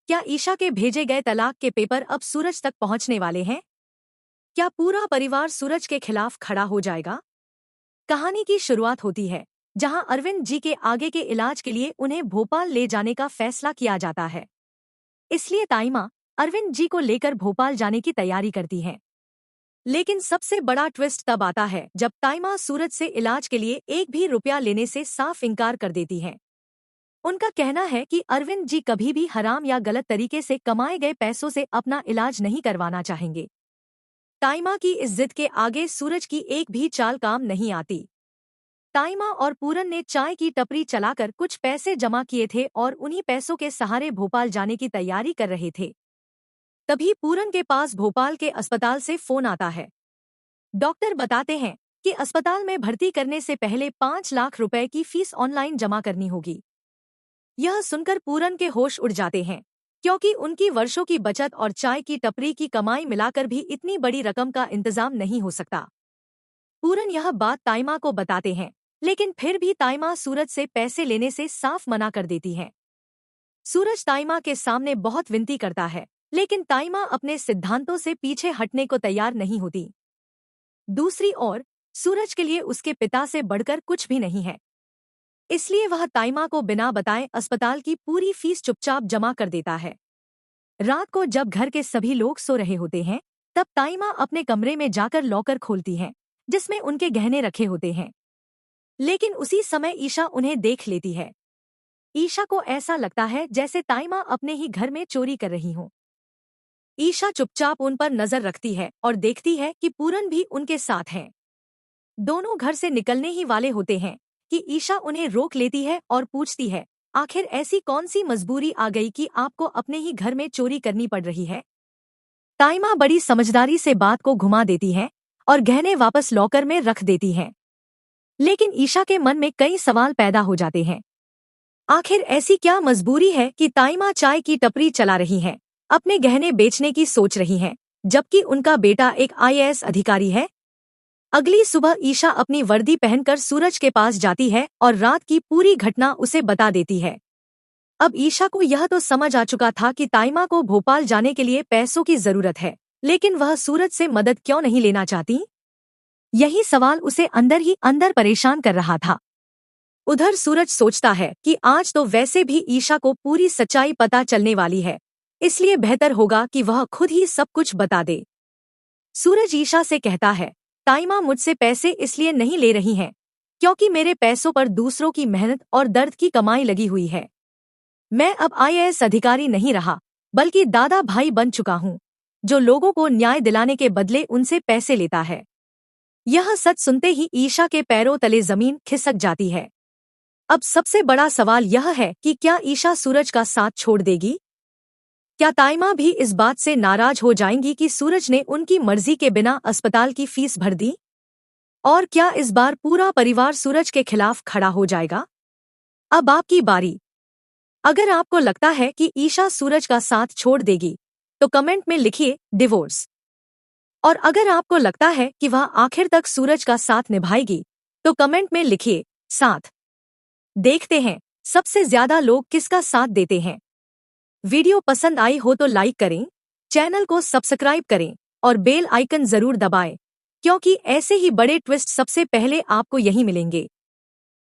क्या ईशा के भेजे गए तलाक के पेपर अब सूरज तक पहुंचने वाले हैं? क्या पूरा परिवार सूरज के खिलाफ खड़ा हो जाएगा? कहानी की शुरुआत होती है जहां अरविंद जी के आगे के इलाज के लिए उन्हें भोपाल ले जाने का फैसला किया जाता है। इसलिए ताइमा अरविंद जी को लेकर भोपाल जाने की तैयारी करती हैं। लेकिन सबसे बड़ा ट्विस्ट तब आता है जब ताइमा सूरज से इलाज के लिए एक भी रुपया लेने से साफ इनकार कर देती हैं। उनका कहना है कि अरविंद जी कभी भी हराम या गलत तरीके से कमाए गए पैसों से अपना इलाज नहीं करवाना चाहेंगे। ताइमा की इस जिद के आगे सूरज की एक भी चाल काम नहीं आती। ताइमा और पूरन ने चाय की टपरी चलाकर कुछ पैसे जमा किए थे और उन्हीं पैसों के सहारे भोपाल जाने की तैयारी कर रहे थे। तभी पूरन के पास भोपाल के अस्पताल से फोन आता है। डॉक्टर बताते हैं कि अस्पताल में भर्ती करने से पहले 5 लाख रुपए की फीस ऑनलाइन जमा करनी होगी। यह सुनकर पूरन के होश उड़ जाते हैं, क्योंकि उनकी वर्षों की बचत और चाय की टपरी की कमाई मिलाकर भी इतनी बड़ी रकम का इंतजाम नहीं हो सकता। पूरन यह बात ताइमा को बताते हैं, लेकिन फिर भी ताइमा सूरज से पैसे लेने से साफ मना कर देती है। सूरज ताइमा के सामने बहुत विनती करता है, लेकिन ताइमा अपने सिद्धांतों से पीछे हटने को तैयार नहीं होती। दूसरी ओर सूरज के लिए उसके पिता से बढ़कर कुछ भी नहीं है, इसलिए वह ताइमा को बिना बताए अस्पताल की पूरी फीस चुपचाप जमा कर देता है। रात को जब घर के सभी लोग सो रहे होते हैं, तब ताइमा अपने कमरे में जाकर लॉकर खोलती है, जिसमें उनके गहने रखे होते हैं। लेकिन उसी समय ईशा उन्हें देख लेती है। ईशा को ऐसा लगता है जैसे ताइमा अपने ही घर में चोरी कर रही हो। ईशा चुपचाप उन पर नजर रखती है और देखती है कि पूरन भी उनके साथ है। दोनों घर से निकलने ही वाले होते हैं कि ईशा उन्हें रोक लेती है और पूछती है, आखिर ऐसी कौन सी मजबूरी आ गई कि आपको अपने ही घर में चोरी करनी पड़ रही है? ताइमा बड़ी समझदारी से बात को घुमा देती है और गहने वापस लॉकर में रख देती है। लेकिन ईशा के मन में कई सवाल पैदा हो जाते हैं। आखिर ऐसी क्या मजबूरी है कि ताइमा चाय की टपरी चला रही है, अपने गहने बेचने की सोच रही है, जबकि उनका बेटा एक आईएएस अधिकारी है? अगली सुबह ईशा अपनी वर्दी पहनकर सूरज के पास जाती है और रात की पूरी घटना उसे बता देती है। अब ईशा को यह तो समझ आ चुका था कि ताइमा को भोपाल जाने के लिए पैसों की जरूरत है, लेकिन वह सूरज से मदद क्यों नहीं लेना चाहती? यही सवाल उसे अंदर ही अंदर परेशान कर रहा था। उधर सूरज सोचता है कि आज तो वैसे भी ईशा को पूरी सच्चाई पता चलने वाली है, इसलिए बेहतर होगा कि वह खुद ही सब कुछ बता दे। सूरज ईशा से कहता है, ताइमा मुझसे पैसे इसलिए नहीं ले रही हैं क्योंकि मेरे पैसों पर दूसरों की मेहनत और दर्द की कमाई लगी हुई है। मैं अब आईएएस अधिकारी नहीं रहा, बल्कि दादा भाई बन चुका हूँ, जो लोगों को न्याय दिलाने के बदले उनसे पैसे लेता है। यह सच सुनते ही ईशा के पैरों तले जमीन खिसक जाती है। अब सबसे बड़ा सवाल यह है कि क्या ईशा सूरज का साथ छोड़ देगी? क्या ताइमा भी इस बात से नाराज हो जाएंगी कि सूरज ने उनकी मर्जी के बिना अस्पताल की फीस भर दी? और क्या इस बार पूरा परिवार सूरज के खिलाफ खड़ा हो जाएगा? अब आपकी बारी। अगर आपको लगता है कि ईशा सूरज का साथ छोड़ देगी, तो कमेंट में लिखिए डिवोर्स। और अगर आपको लगता है कि वह आखिर तक सूरज का साथ निभाएगी, तो कमेंट में लिखिए साथ। देखते हैं सबसे ज्यादा लोग किसका साथ देते हैं। वीडियो पसंद आई हो तो लाइक करें, चैनल को सब्सक्राइब करें और बेल आइकन जरूर दबाएं, क्योंकि ऐसे ही बड़े ट्विस्ट सबसे पहले आपको यहीं मिलेंगे।